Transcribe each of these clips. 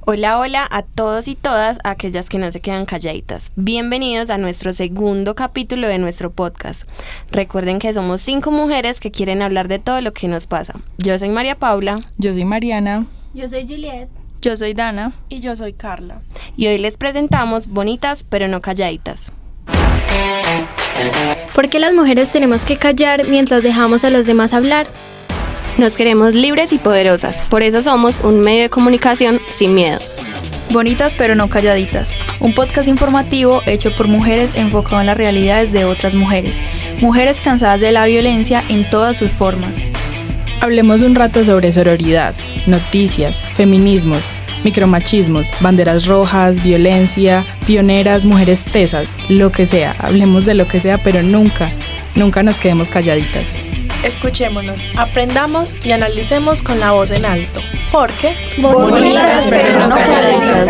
Hola, hola a todos y todas aquellas que no se quedan calladitas. Bienvenidos a nuestro segundo capítulo de nuestro podcast. Recuerden que somos 5 mujeres que quieren hablar de todo lo que nos pasa. Yo soy María Paula. Yo soy Mariana. Yo soy Juliet. Yo soy Dana. Y yo soy Carla. Y hoy les presentamos Bonitas pero no calladitas. ¿Por qué las mujeres tenemos que callar mientras dejamos a los demás hablar? Nos queremos libres y poderosas, por eso somos un medio de comunicación sin miedo. Bonitas pero no calladitas, un podcast informativo hecho por mujeres enfocado en las realidades de otras mujeres, mujeres cansadas de la violencia en todas sus formas. Hablemos un rato sobre sororidad, noticias, feminismos, micromachismos, banderas rojas, violencia, pioneras, mujeres tesas, lo que sea. Hablemos de lo que sea, pero nunca nos quedemos calladitas. Escuchémonos, aprendamos y analicemos con la voz en alto. Porque Bonitas pero no calladitas.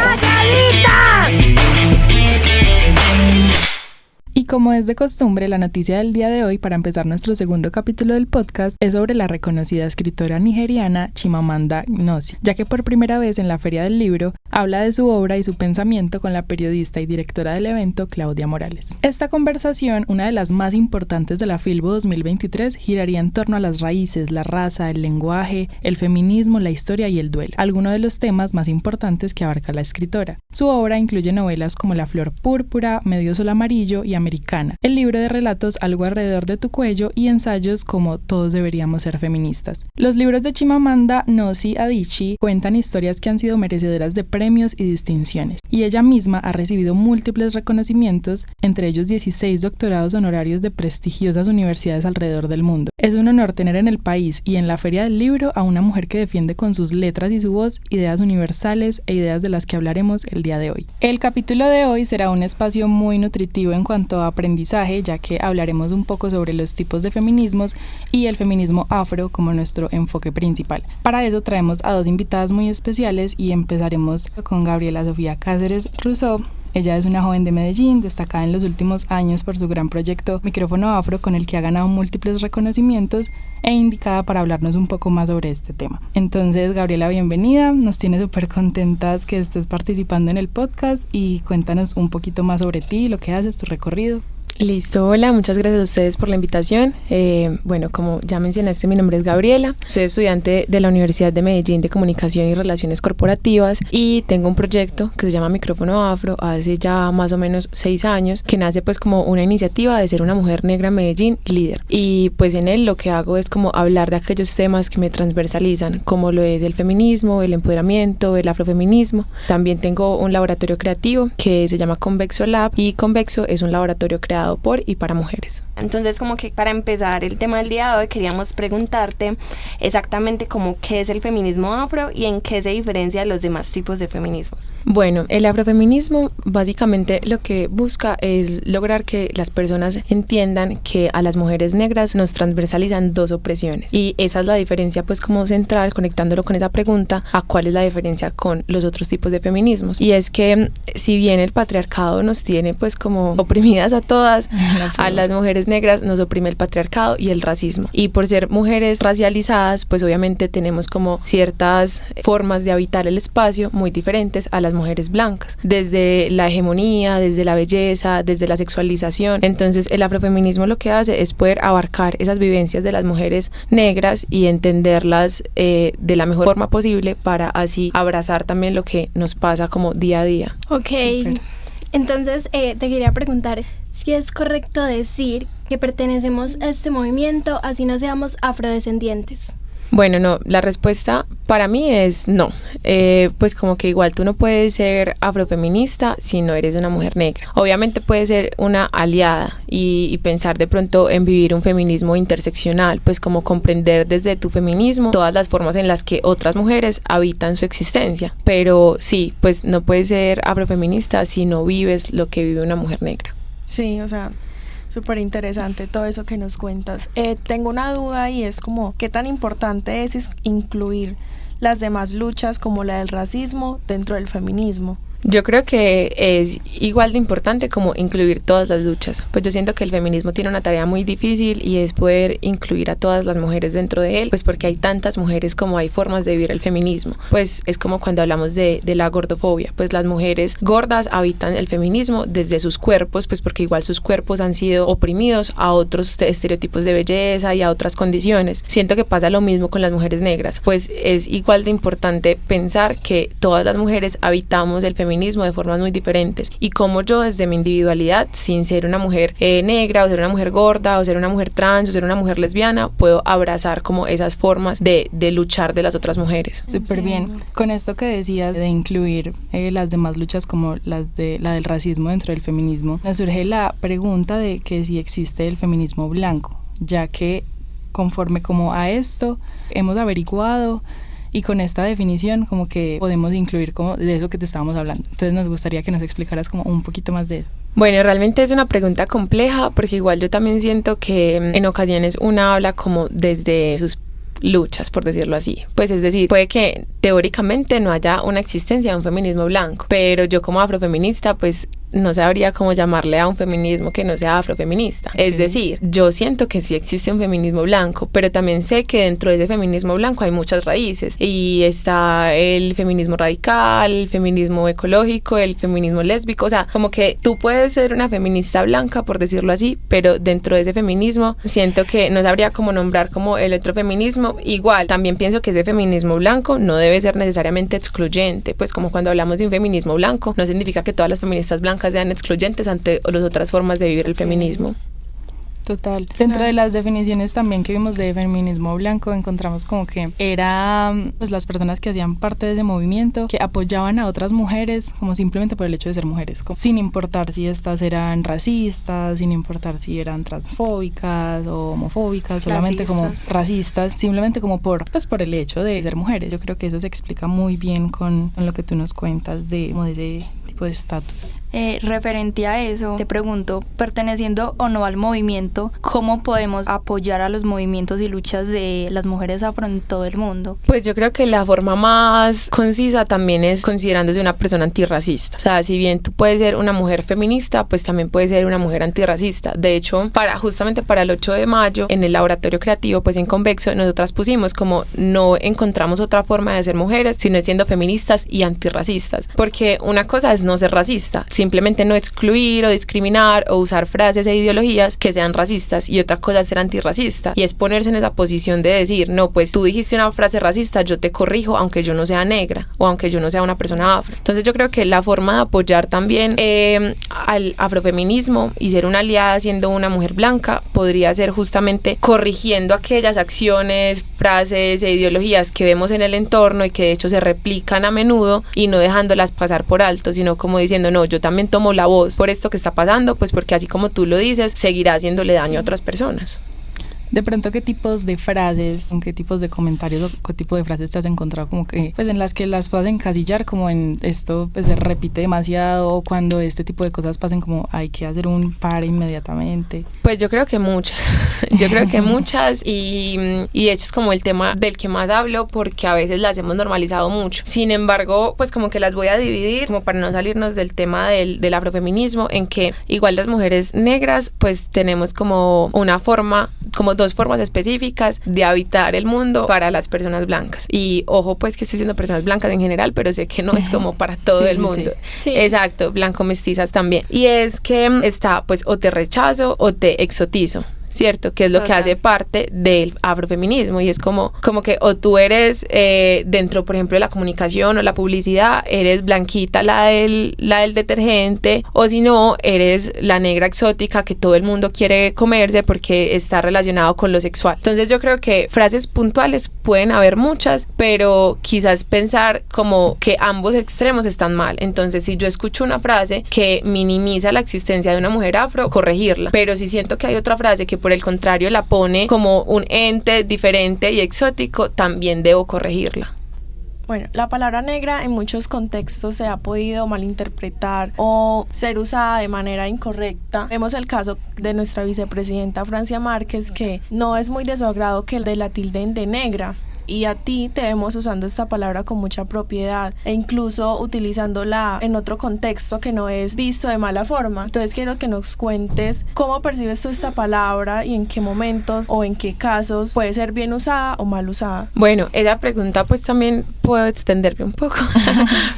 Y como es de costumbre, la noticia del día de hoy, para empezar nuestro segundo capítulo del podcast, es sobre la reconocida escritora nigeriana Chimamanda Ngozi, ya que por primera vez en la Feria del Libro habla de su obra y su pensamiento con la periodista y directora del evento, Claudia Morales. Esta conversación, una de las más importantes de la Filbo 2023, giraría en torno a las raíces, la raza, el lenguaje, el feminismo, la historia y el duelo, algunos de los temas más importantes que abarca la escritora. Su obra incluye novelas como La Flor Púrpura, Medio Sol Amarillo y Americana, el libro de relatos Algo alrededor de tu cuello y ensayos como Todos deberíamos ser feministas. Los libros de Chimamanda Ngozi Adichie cuentan historias que han sido merecedoras de premios y distinciones, y ella misma ha recibido múltiples reconocimientos, entre ellos 16 doctorados honorarios de prestigiosas universidades alrededor del mundo. Es un honor tener en el país y en la Feria del Libro a una mujer que defiende con sus letras y su voz ideas universales e ideas de las que hablaremos el día de hoy. El capítulo de hoy será un espacio muy nutritivo en cuanto a aprendizaje, ya que hablaremos un poco sobre los tipos de feminismos y el feminismo afro como nuestro enfoque principal. Para eso traemos a 2 invitadas muy especiales y empezaremos con Gabriela Sofía Cáceres Rousseau. Ella es una joven de Medellín, destacada en los últimos años por su gran proyecto Micrófono Afro, con el que ha ganado múltiples reconocimientos e indicada para hablarnos un poco más sobre este tema. Entonces, Gabriela, bienvenida, nos tiene súper contentas que estés participando en el podcast y cuéntanos un poquito más sobre ti, lo que haces, tu recorrido. Listo, hola, muchas gracias a ustedes por la invitación. Bueno, como ya mencionaste, mi nombre es Gabriela, soy estudiante de la Universidad de Medellín de Comunicación y Relaciones Corporativas y tengo un proyecto que se llama Micrófono Afro hace ya más o menos 6 años, que nace pues como una iniciativa de ser una mujer negra en Medellín líder, y pues en él lo que hago es como hablar de aquellos temas que me transversalizan, como lo es el feminismo, el empoderamiento, el afrofeminismo. También tengo un laboratorio creativo que se llama Convexo Lab, y Convexo es un laboratorio creado por y para mujeres. Entonces, como que para empezar el tema del día de hoy queríamos preguntarte exactamente como qué es el feminismo afro y en qué se diferencia de los demás tipos de feminismos. Bueno, el afrofeminismo básicamente lo que busca es lograr que las personas entiendan que a las mujeres negras nos transversalizan 2 opresiones, y esa es la diferencia pues como central, conectándolo con esa pregunta a cuál es la diferencia con los otros tipos de feminismos. Y es que si bien el patriarcado nos tiene pues como oprimidas a todas, a las mujeres negras nos oprime el patriarcado y el racismo, y por ser mujeres racializadas pues obviamente tenemos como ciertas formas de habitar el espacio muy diferentes a las mujeres blancas, desde la hegemonía, desde la belleza, desde la sexualización. Entonces el afrofeminismo lo que hace es poder abarcar esas vivencias de las mujeres negras y entenderlas de la mejor forma posible, para así abrazar también lo que nos pasa como día a día. Ok, super. Entonces te quería preguntar si es correcto decir que pertenecemos a este movimiento así no seamos afrodescendientes. Bueno, no, la respuesta para mí es no. Pues como que igual tú no puedes ser afrofeminista si no eres una mujer negra. Obviamente puedes ser una aliada y pensar de pronto en vivir un feminismo interseccional, pues como comprender desde tu feminismo todas las formas en las que otras mujeres habitan su existencia. Pero sí, pues no puedes ser afrofeminista si no vives lo que vive una mujer negra. Sí, o sea, súper interesante todo eso que nos cuentas. Tengo una duda, y es como, ¿qué tan importante es incluir las demás luchas como la del racismo dentro del feminismo? Yo creo que es igual de importante como incluir todas las luchas. Pues yo siento que el feminismo tiene una tarea muy difícil y es poder incluir a todas las mujeres dentro de él, pues porque hay tantas mujeres como hay formas de vivir el feminismo. Pues es como cuando hablamos de la gordofobia, pues las mujeres gordas habitan el feminismo desde sus cuerpos, pues porque igual sus cuerpos han sido oprimidos a otros estereotipos de belleza y a otras condiciones. Siento que pasa lo mismo con las mujeres negras, pues es igual de importante pensar que todas las mujeres habitamos el feminismo de formas muy diferentes y como yo desde mi individualidad, sin ser una mujer negra o ser una mujer gorda o ser una mujer trans o ser una mujer lesbiana, puedo abrazar como esas formas de luchar de las otras mujeres. Súper bien. Con esto que decías de incluir las demás luchas como la del racismo dentro del feminismo, me surge la pregunta de que si existe el feminismo blanco, ya que conforme como a esto hemos averiguado y con esta definición como que podemos incluir como de eso que te estábamos hablando. Entonces nos gustaría que nos explicaras como un poquito más de eso. Bueno, realmente es una pregunta compleja porque igual yo también siento que en ocasiones una habla como desde sus luchas, por decirlo así. Pues es decir, puede que teóricamente no haya una existencia de un feminismo blanco, pero yo como afrofeminista pues no sabría cómo llamarle a un feminismo que no sea afrofeminista. Okay. Es decir, yo siento que sí existe un feminismo blanco, pero también sé que dentro de ese feminismo blanco hay muchas raíces y está el feminismo radical, el feminismo ecológico, el feminismo lésbico, o sea, como que tú puedes ser una feminista blanca, por decirlo así, pero dentro de ese feminismo siento que no sabría cómo nombrar como el otro feminismo. Igual, también pienso que ese feminismo blanco no debe ser necesariamente excluyente, pues como cuando hablamos de un feminismo blanco, no significa que todas las feministas blancas sean excluyentes ante las otras formas de vivir el feminismo. Total. Dentro de las definiciones también que vimos de feminismo blanco encontramos como que era pues las personas que hacían parte de ese movimiento que apoyaban a otras mujeres como simplemente por el hecho de ser mujeres, como, sin importar si estas eran racistas, sin importar si eran transfóbicas o homofóbicas, solamente como racistas, simplemente como por el hecho de ser mujeres. Yo creo que eso se explica muy bien con lo que tú nos cuentas de ese tipo de estatus. Referente a eso, te pregunto, perteneciendo o no al movimiento, ¿cómo podemos apoyar a los movimientos y luchas de las mujeres afro en todo el mundo? Pues yo creo que la forma más concisa también es considerándose una persona antirracista. O sea, si bien tú puedes ser una mujer feminista, pues también puedes ser una mujer antirracista. De hecho, justamente para el 8 de mayo, en el laboratorio creativo, pues en Convexo, nosotras pusimos como no encontramos otra forma de ser mujeres, sino siendo feministas y antirracistas. Porque una cosa es no ser racista, simplemente no excluir o discriminar o usar frases e ideologías que sean racistas, y otra cosa es ser antirracista y es ponerse en esa posición de decir, no, pues tú dijiste una frase racista, yo te corrijo aunque yo no sea negra o aunque yo no sea una persona afro. Entonces yo creo que la forma de apoyar también al afrofeminismo y ser una aliada siendo una mujer blanca podría ser justamente corrigiendo aquellas acciones, frases e ideologías que vemos en el entorno y que de hecho se replican a menudo y no dejándolas pasar por alto, sino como diciendo, no, yo también tomo la voz por esto que está pasando, pues porque así como tú lo dices, seguirá haciéndole daño a otras personas. De pronto, ¿qué tipos de frases, qué tipos de comentarios o qué tipo de frases te has encontrado como que, pues en las que las puedas encasillar como en esto pues se repite demasiado, o cuando este tipo de cosas pasen como hay que hacer un par inmediatamente? Pues yo creo que muchas, y de hecho es como el tema del que más hablo porque a veces las hemos normalizado mucho. Sin embargo, pues como que las voy a dividir como para no salirnos del tema del afrofeminismo, en que igual las mujeres negras pues tenemos como una forma, como dos formas específicas de habitar el mundo para las personas blancas. Y ojo pues que estoy diciendo personas blancas en general, pero sé que no es como para todo el mundo. Sí. Exacto, blanco mestizas también. Y es que está pues o te rechazo o te exotizo, ¿cierto? Que es lo que hace parte del afrofeminismo, y es como que o tú eres dentro, por ejemplo, de la comunicación o la publicidad, eres blanquita, la del detergente, o si no, eres la negra exótica que todo el mundo quiere comerse porque está relacionado con lo sexual. Entonces yo creo que frases puntuales pueden haber muchas, pero quizás pensar como que ambos extremos están mal. Entonces si yo escucho una frase que minimiza la existencia de una mujer afro, corregirla, pero si siento que hay otra frase que por el contrario la pone como un ente diferente y exótico, también debo corregirla. Bueno, la palabra negra en muchos contextos se ha podido malinterpretar o ser usada de manera incorrecta. Vemos el caso de nuestra vicepresidenta Francia Márquez, que no es muy de su agrado que de la tilden de negra. y a ti te vemos usando esta palabra con mucha propiedad e incluso utilizándola en otro contexto que no es visto de mala forma. Entonces quiero que nos cuentes cómo percibes tú esta palabra y en qué momentos o en qué casos puede ser bien usada o mal usada. Bueno, esa pregunta pues también puedo extenderme un poco,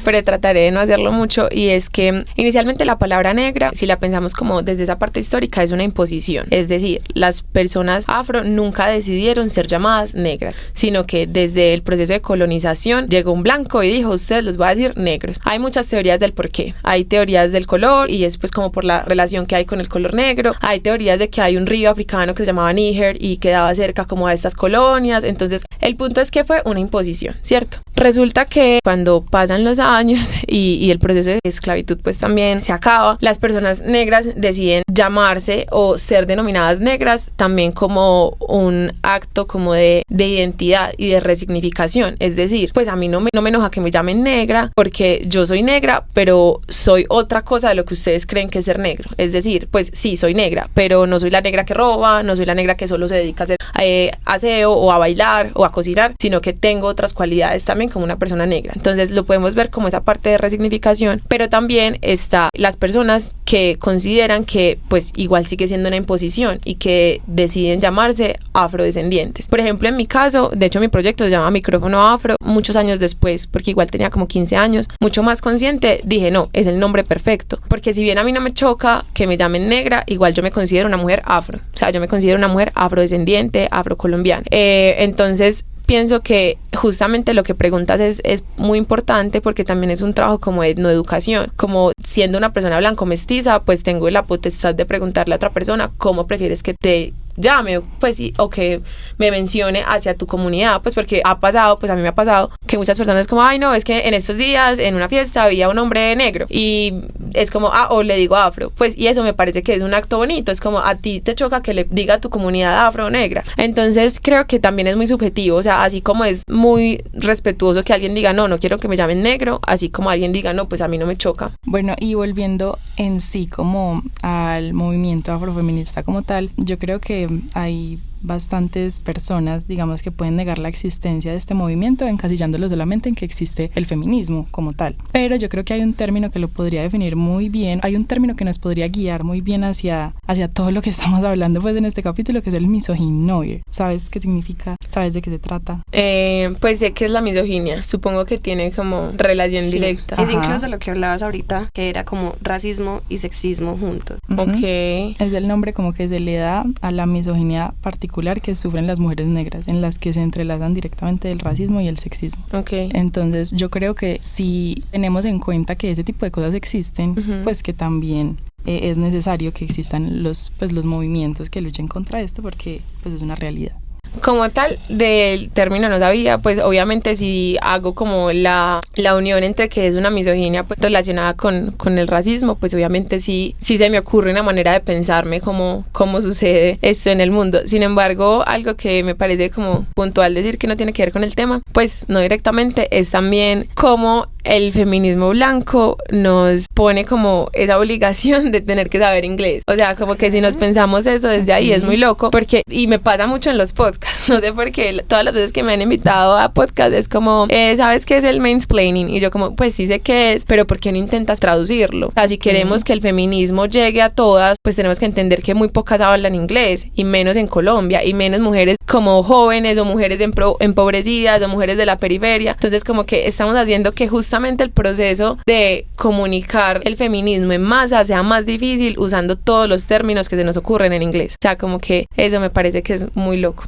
pero trataré de no hacerlo mucho, y es que inicialmente la palabra negra, si la pensamos como desde esa parte histórica, es una imposición. Es decir, las personas afro nunca decidieron ser llamadas negras, sino que desde el proceso de colonización llegó un blanco y dijo, ustedes los voy a decir negros. Hay muchas teorías del por qué. Hay teorías del color y es pues como por la relación que hay con el color negro. Hay teorías de que hay un río africano que se llamaba Níger y quedaba cerca como a estas colonias. Entonces, el punto es que fue una imposición, ¿cierto? Resulta que cuando pasan los años y el proceso de esclavitud pues también se acaba, las personas negras deciden llamarse o ser denominadas negras también como un acto como de identidad y de resignificación. Es decir, pues a mí no me enoja que me llamen negra porque yo soy negra, pero soy otra cosa de lo que ustedes creen que es ser negro. Es decir, pues sí, soy negra, pero no soy la negra que roba, no soy la negra que solo se dedica a hacer aseo o a bailar o a cocinar, sino que tengo otras cualidades también como una persona negra. Entonces lo podemos ver como esa parte de resignificación, pero también está las personas que consideran que pues igual sigue siendo una imposición y que deciden llamarse afrodescendientes. Por ejemplo, en mi caso, de hecho mi proyecto se llama Micrófono Afro, muchos años después, porque igual tenía como 15 años, mucho más consciente, dije no, es el nombre perfecto, porque si bien a mí no me choca que me llamen negra, igual yo me considero una mujer afro, o sea, yo me considero una mujer afrodescendiente, afrocolombiana. Entonces pienso que justamente lo que preguntas es muy importante, porque también es un trabajo como de etnoeducación. Como siendo una persona blanco mestiza, pues tengo la potestad de preguntarle a otra persona cómo prefieres que te llame, pues, o que me mencione hacia tu comunidad, pues porque ha pasado, pues a mí me ha pasado que muchas personas como, ay no, es que en estos días en una fiesta había un hombre negro y es como, o le digo afro, pues, y eso me parece que es un acto bonito, es como a ti te choca que le diga a tu comunidad afro o negra. Entonces creo que también es muy subjetivo, o sea, así como es muy respetuoso que alguien diga, no quiero que me llamen negro, así como alguien diga, no, pues a mí no me choca. Bueno, y volviendo en sí como al movimiento afrofeminista como tal, yo creo que hay bastantes personas, digamos, que pueden negar la existencia de este movimiento encasillándolo solamente en que existe el feminismo como tal. Pero yo creo que hay un término que lo podría definir muy bien, hay un término que nos podría guiar muy bien hacia todo lo que estamos hablando pues en este capítulo, que es el misogynoir. ¿Sabes qué significa? ¿Sabes de qué se trata? Pues sé que es la misoginia, supongo que tiene como relación directa. Es incluso lo que hablabas ahorita, que era como racismo y sexismo juntos. Ok. Es el nombre como que se le da a la misoginia particular que sufren las mujeres negras, en las que se entrelazan directamente el racismo y el sexismo. Okay. Entonces yo creo que si tenemos en cuenta que ese tipo de cosas existen, pues que también es necesario que existan los movimientos que luchen contra esto, porque pues es una realidad. Como tal, del término no sabía, pues obviamente si hago como la unión entre que es una misoginia pues, relacionada con el racismo, pues obviamente sí se me ocurre una manera de pensarme cómo sucede esto en el mundo. Sin embargo, algo que me parece como puntual decir que no tiene que ver con el tema, pues no directamente, es también cómo el feminismo blanco nos pone como esa obligación de tener que saber inglés. O sea, como que si nos pensamos eso desde ahí es muy loco, porque, y me pasa mucho en los podcasts, no sé por qué, todas las veces que me han invitado a podcast es como, ¿sabes qué es el mansplaining? Y yo como, pues sí sé qué es, pero ¿por qué no intentas traducirlo? O sea, si queremos que el feminismo llegue a todas, pues tenemos que entender que muy pocas hablan inglés, y menos en Colombia, y menos mujeres como jóvenes, o mujeres empobrecidas, o mujeres de la periferia. Entonces como que estamos haciendo que justamente el proceso de comunicar el feminismo en masa sea más difícil usando todos los términos que se nos ocurren en inglés. O sea, como que eso me parece que es muy loco.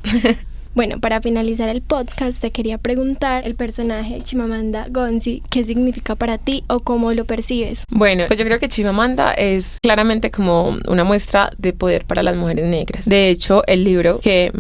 Bueno, para finalizar el podcast te quería preguntar el personaje Chimamanda Ngozi, ¿qué significa para ti o cómo lo percibes? Bueno, pues yo creo que Chimamanda es claramente como una muestra de poder para las mujeres negras. De hecho, el libro que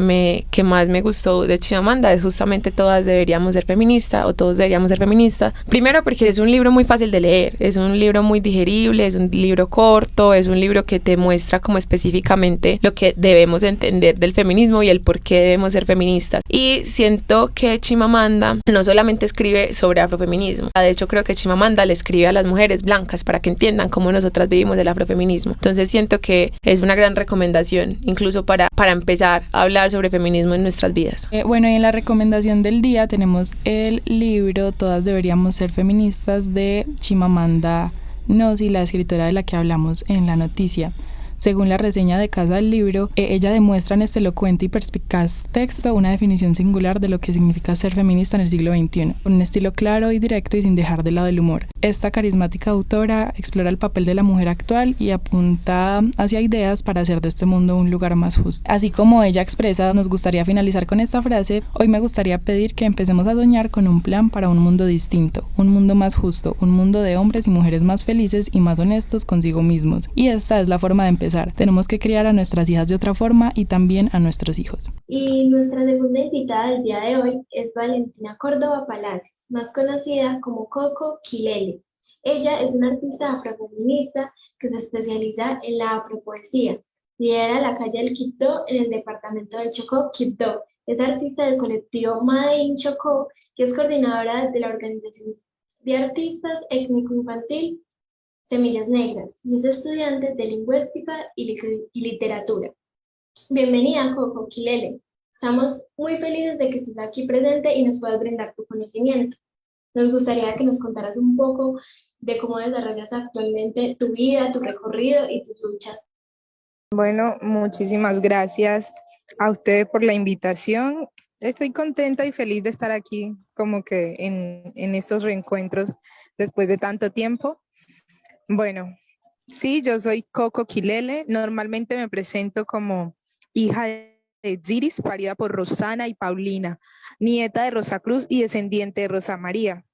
más me gustó de Chimamanda es justamente Todas deberíamos ser feministas o Todos deberíamos ser feministas. Primero porque es un libro muy fácil de leer, es un libro muy digerible, es un libro corto, es un libro que te muestra como específicamente lo que debemos entender del feminismo y el por qué debemos ser feministas feministas. Y siento que Chimamanda no solamente escribe sobre afrofeminismo, de hecho creo que Chimamanda le escribe a las mujeres blancas para que entiendan cómo nosotras vivimos el afrofeminismo. Entonces siento que es una gran recomendación, incluso para empezar a hablar sobre feminismo en nuestras vidas. Bueno, y en la recomendación del día tenemos el libro Todas deberíamos ser feministas de Chimamanda Ngozi, la escritora de la que hablamos en la noticia. Según la reseña de Casa del Libro, ella demuestra en este elocuente y perspicaz texto una definición singular de lo que significa ser feminista en el siglo XXI, con un estilo claro y directo y sin dejar de lado el humor. Esta carismática autora explora el papel de la mujer actual y apunta hacia ideas para hacer de este mundo un lugar más justo. Así como ella expresa, nos gustaría finalizar con esta frase: hoy me gustaría pedir que empecemos a soñar con un plan para un mundo distinto, un mundo más justo, un mundo de hombres y mujeres más felices y más honestos consigo mismos. Y esta es la forma de empezar. Tenemos que criar a nuestras hijas de otra forma y también a nuestros hijos. Y nuestra segunda invitada del día de hoy es Valentina Córdoba Palacios, más conocida como Coco Kilele. Ella es una artista afrofeminista que se especializa en la afropoesía. Lidera la calle del Quibdó en el departamento de Chocó, Quibdó. Es artista del colectivo Made in Chocó y es coordinadora de la organización de artistas étnico-infantil Semillas Negras y es estudiante de lingüística y literatura. Bienvenida, Coco Kilele. Estamos muy felices de que estés aquí presente y nos puedas brindar tu conocimiento. Nos gustaría que nos contaras un poco de cómo desarrollas actualmente tu vida, tu recorrido y tus luchas. Bueno, muchísimas gracias a ustedes por la invitación. Estoy contenta y feliz de estar aquí como que en estos reencuentros después de tanto tiempo. Bueno, sí, yo soy Coco Kilele. Normalmente me presento como hija de Giris, parida por Rosana y Paulina, nieta de Rosa Cruz y descendiente de Rosa María.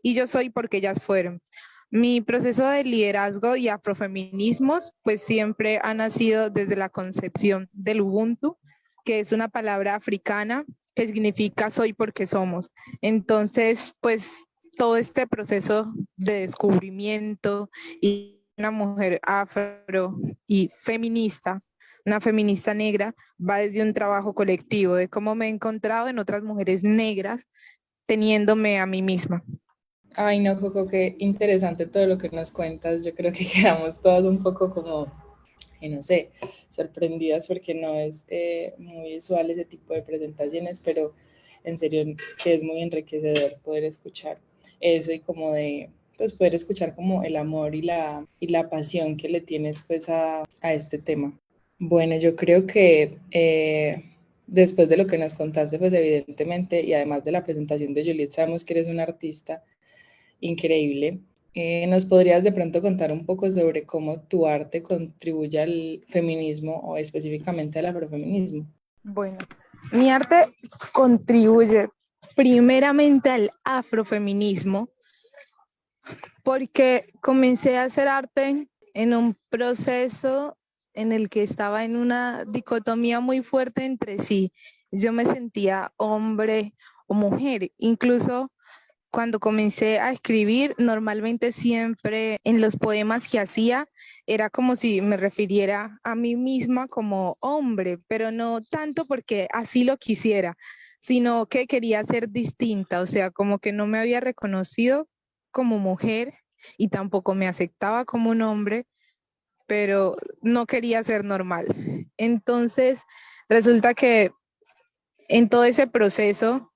Y yo soy porque ellas fueron. Mi proceso de liderazgo y afrofeminismos pues siempre ha nacido desde la concepción del Ubuntu, que es una palabra africana que significa soy porque somos. Entonces, pues todo este proceso de descubrimiento y una mujer afro y feminista, una feminista negra, va desde un trabajo colectivo, de cómo me he encontrado en otras mujeres negras teniéndome a mí misma. Ay, no, Coco, qué interesante todo lo que nos cuentas. Yo creo que quedamos todas un poco como, no sé, sorprendidas porque no es muy usual ese tipo de presentaciones, pero en serio que es muy enriquecedor poder escuchar eso y como de, pues poder escuchar como el amor y la pasión que le tienes pues a este tema. Bueno, yo creo que después de lo que nos contaste, pues evidentemente, y además de la presentación de Juliet, sabemos que eres una artista increíble. ¿Nos podrías de pronto contar un poco sobre cómo tu arte contribuye al feminismo o específicamente al afrofeminismo? Bueno, mi arte contribuye primeramente al afrofeminismo porque comencé a hacer arte en un proceso en el que estaba en una dicotomía muy fuerte entre sí. Yo me sentía hombre o mujer, incluso cuando comencé a escribir, normalmente siempre en los poemas que hacía, era como si me refiriera a mí misma como hombre, pero no tanto porque así lo quisiera, sino que quería ser distinta, o sea, como que no me había reconocido como mujer y tampoco me aceptaba como un hombre, pero no quería ser normal. Entonces, resulta que en todo ese proceso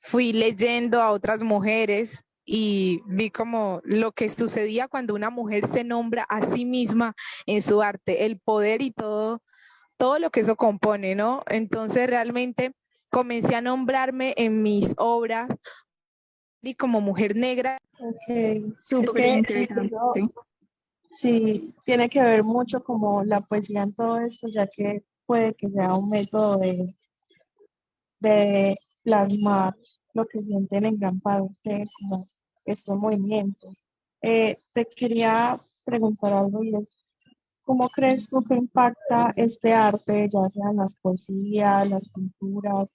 fui leyendo a otras mujeres y vi como lo que sucedía cuando una mujer se nombra a sí misma en su arte, el poder y todo lo que eso compone, ¿no? Entonces realmente comencé a nombrarme en mis obras y como mujer negra. Ok, Súper interesante. Sí, tiene que ver mucho como la poesía en todo esto, ya que puede que sea un método de plasmar lo que sienten en gran parte como este movimiento. Te quería preguntar algo y es, ¿cómo crees tú que impacta este arte, ya sea en las poesías, las pinturas,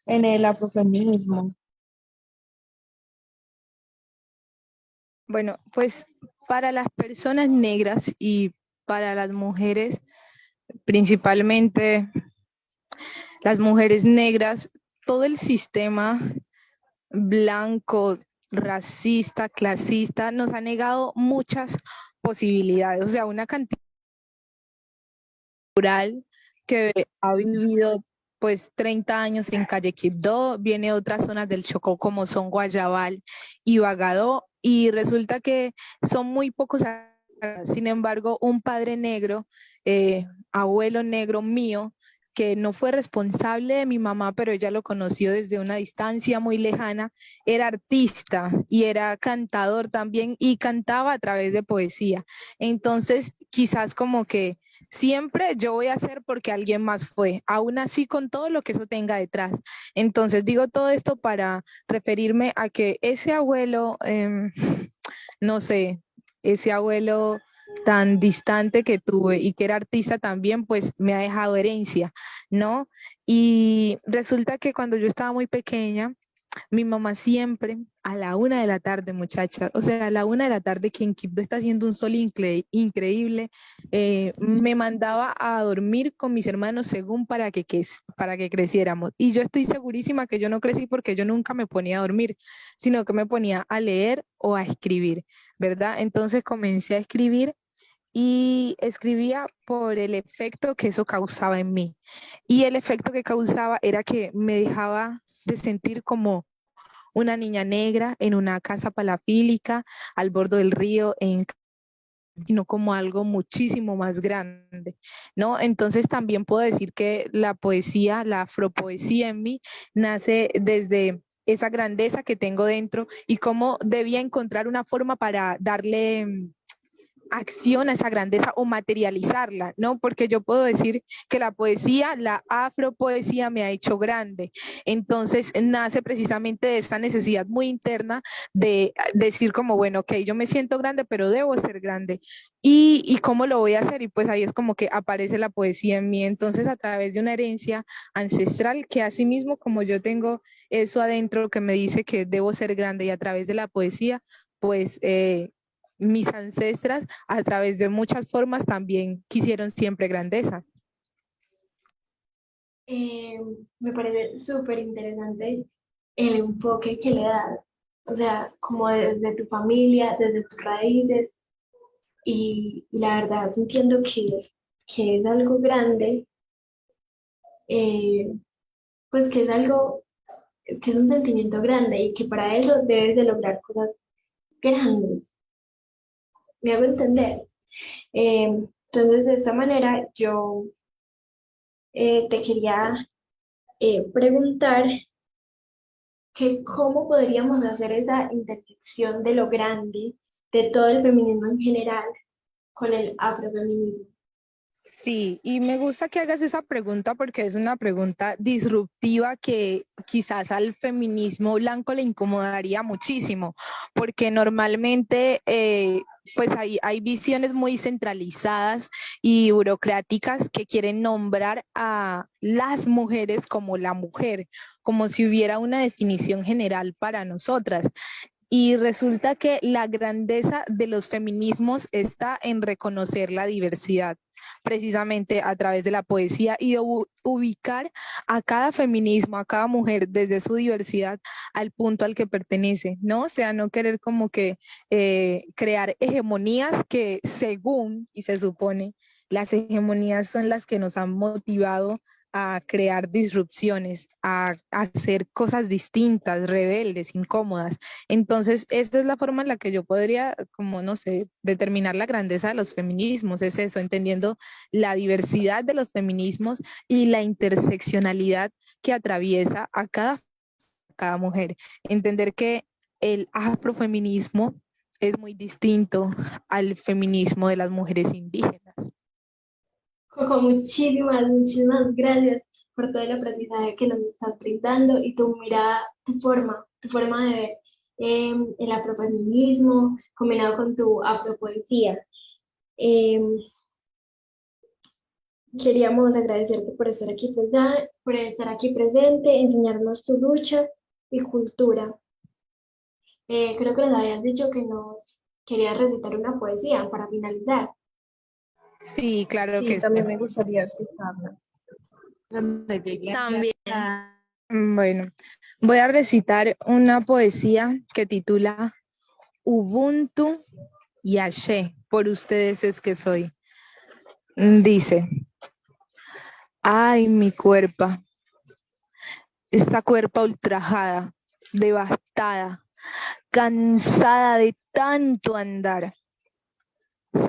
en el afrofeminismo? Bueno, pues para las personas negras y para las mujeres, principalmente las mujeres negras, todo el sistema blanco, racista, clasista, nos ha negado muchas posibilidades, o sea, una cantidad rural que ha vivido pues 30 años en Calle Quibdó, viene de otras zonas del Chocó como son Guayabal y Bagadó, y resulta que son muy pocos. Sin embargo, un padre negro, abuelo negro mío, que no fue responsable de mi mamá, pero ella lo conoció desde una distancia muy lejana, era artista y era cantador también y cantaba a través de poesía. Entonces, quizás como que siempre yo voy a hacer porque alguien más fue, aún así con todo lo que eso tenga detrás. Entonces, digo todo esto para referirme a que ese abuelo, no sé, ese abuelo tan distante que tuve y que era artista también, pues me ha dejado herencia, ¿no? Y resulta que cuando yo estaba muy pequeña, mi mamá siempre a la 1 de la tarde, muchacha, o sea, a la 1 de la tarde que en Quibdó está haciendo un sol increíble, me mandaba a dormir con mis hermanos según para que creciéramos. Y yo estoy segurísima que yo no crecí porque yo nunca me ponía a dormir, sino que me ponía a leer o a escribir, ¿verdad? Entonces comencé a escribir y escribía por el efecto que eso causaba en mí. Y el efecto que causaba era que me dejaba de sentir como una niña negra en una casa palafílica al borde del río, sino como algo muchísimo más grande, ¿no? Entonces también puedo decir que la poesía, la afropoesía en mí, nace desde esa grandeza que tengo dentro y cómo debía encontrar una forma para darle acción a esa grandeza o materializarla, ¿no? Porque yo puedo decir que la poesía, la afropoesía me ha hecho grande. Entonces nace precisamente de esta necesidad muy interna de decir como, bueno, ok, yo me siento grande, pero debo ser grande. ¿Y cómo lo voy a hacer? Y pues ahí es como que aparece la poesía en mí. Entonces a través de una herencia ancestral que así mismo como yo tengo eso adentro que me dice que debo ser grande y a través de la poesía, pues mis ancestras a través de muchas formas también quisieron siempre grandeza. Eh, Me parece súper interesante el enfoque que le das, o sea, como desde tu familia, desde tus raíces, y la verdad sintiendo que es algo grande, eh, pues que es algo, que es un sentimiento grande y que para eso debes de lograr cosas grandes, me hago entender. Entonces, de esta manera, yo te quería preguntar que cómo podríamos hacer esa intersección de lo grande, de todo el feminismo en general, con el afrofeminismo. Sí, y me gusta que hagas esa pregunta porque es una pregunta disruptiva que quizás al feminismo blanco le incomodaría muchísimo, porque normalmente pues hay visiones muy centralizadas y burocráticas que quieren nombrar a las mujeres como la mujer, como si hubiera una definición general para nosotras. Y resulta que la grandeza de los feminismos está en reconocer la diversidad, precisamente a través de la poesía y de ubicar a cada feminismo, a cada mujer desde su diversidad al punto al que pertenece, ¿no? O sea, no querer como que crear hegemonías que según y se supone las hegemonías son las que nos han motivado a crear disrupciones, a hacer cosas distintas, rebeldes, incómodas. Entonces, esta es la forma en la que yo podría, como no sé, determinar la grandeza de los feminismos, es eso, entendiendo la diversidad de los feminismos y la interseccionalidad que atraviesa a cada mujer. Entender que el afrofeminismo es muy distinto al feminismo de las mujeres indígenas. Coco, muchísimas gracias por todo el aprendizaje que nos estás brindando y tu mirada, tu forma de ver el afrofeminismo combinado con tu afropoesía. Eh, Queríamos agradecerte por estar aquí presente, enseñarnos tu lucha y cultura. Creo que nos habías dicho que nos querías recitar una poesía para finalizar. Sí, claro que Sí, sí. también me gustaría escucharla. También. Bueno, voy a recitar una poesía que titula Ubuntu y Ashe, por ustedes es que soy. Dice, ay, mi cuerpa, esta cuerpa ultrajada, devastada, cansada de tanto andar.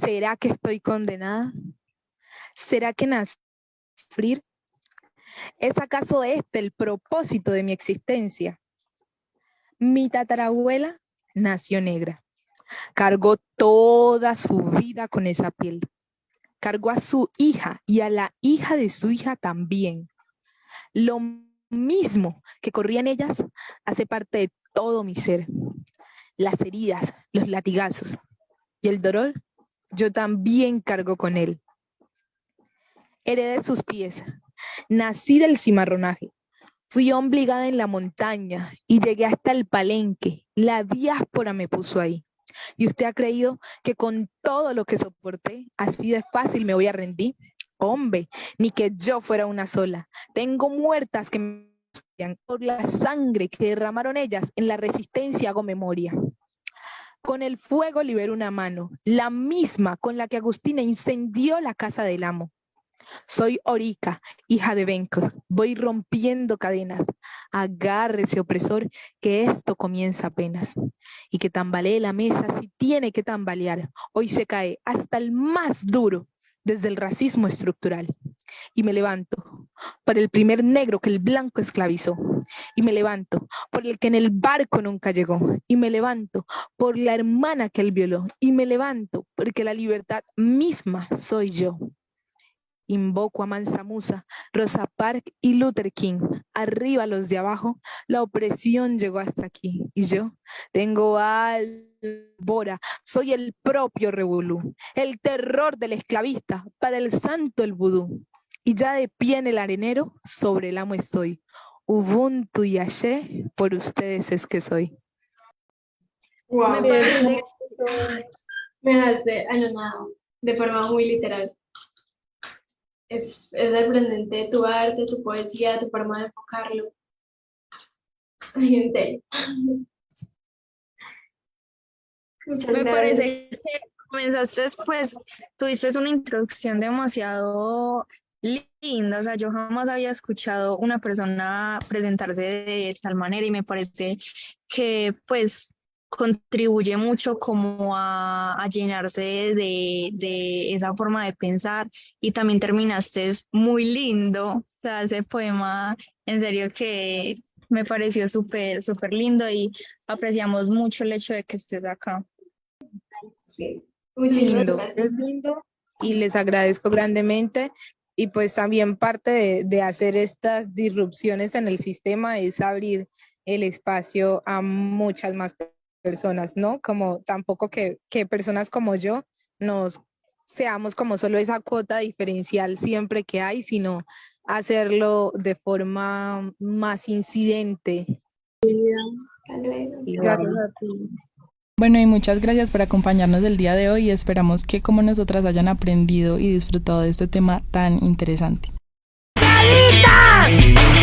¿Será que estoy condenada? ¿Será que nací a sufrir? ¿Es acaso este el propósito de mi existencia? Mi tatarabuela nació negra, cargó toda su vida con esa piel, cargó a su hija y a la hija de su hija también. Lo mismo que corría en ellas hace parte de todo mi ser. Las heridas, los latigazos y el dolor, yo también cargo con él. Heredé sus pies, nací del cimarronaje, fui obligada en la montaña y llegué hasta el Palenque. La diáspora me puso ahí. ¿Y usted ha creído que con todo lo que soporté, así de fácil me voy a rendir? Hombre, ni que yo fuera una sola. Tengo muertas que me odian. Por la sangre que derramaron ellas, en la resistencia hago memoria. Con el fuego libero una mano, la misma con la que Agustina incendió la casa del amo. Soy Orica, hija de Benco, voy rompiendo cadenas. Agárrese, opresor, que esto comienza apenas. Y que tambalee la mesa si tiene que tambalear. Hoy se cae hasta el más duro desde el racismo estructural. Y me levanto por el primer negro que el blanco esclavizó. Y me levanto por el que en el barco nunca llegó. Y me levanto por la hermana que él violó. Y me levanto porque la libertad misma soy yo. Invoco a Mansa Musa, Rosa Parks y Luther King. Arriba los de abajo, la opresión llegó hasta aquí. Y yo tengo albora, soy el propio revolú, el terror del esclavista, para el santo el vudú. Y ya de pie en el arenero, sobre el amo estoy. Ubuntu y Ashe, por ustedes es que soy. Wow. Me dejaste anonadado, de forma muy literal. Es sorprendente tu arte, tu poesía, tu forma de enfocarlo. Ay, en serio. Muchas Me gracias. parece que comenzaste, pues, tuviste una introducción demasiado linda, o sea, yo jamás había escuchado una persona presentarse de tal manera y me parece que, pues, contribuye mucho como a llenarse de esa forma de pensar y también terminaste muy lindo, o sea, ese poema, en serio que me pareció súper, súper lindo y apreciamos mucho el hecho de que estés acá. Sí. Muchísimas Lindo, gracias. es lindo y les agradezco grandemente. Y pues también parte de hacer estas disrupciones en el sistema es abrir el espacio a muchas más personas, ¿no? Como tampoco que personas como yo nos seamos como solo esa cuota diferencial siempre que hay, sino hacerlo de forma más incidente. Hasta luego. Gracias a ti. Bueno, y muchas gracias por acompañarnos el día de hoy y esperamos que como nosotras hayan aprendido y disfrutado de este tema tan interesante. ¡Calita!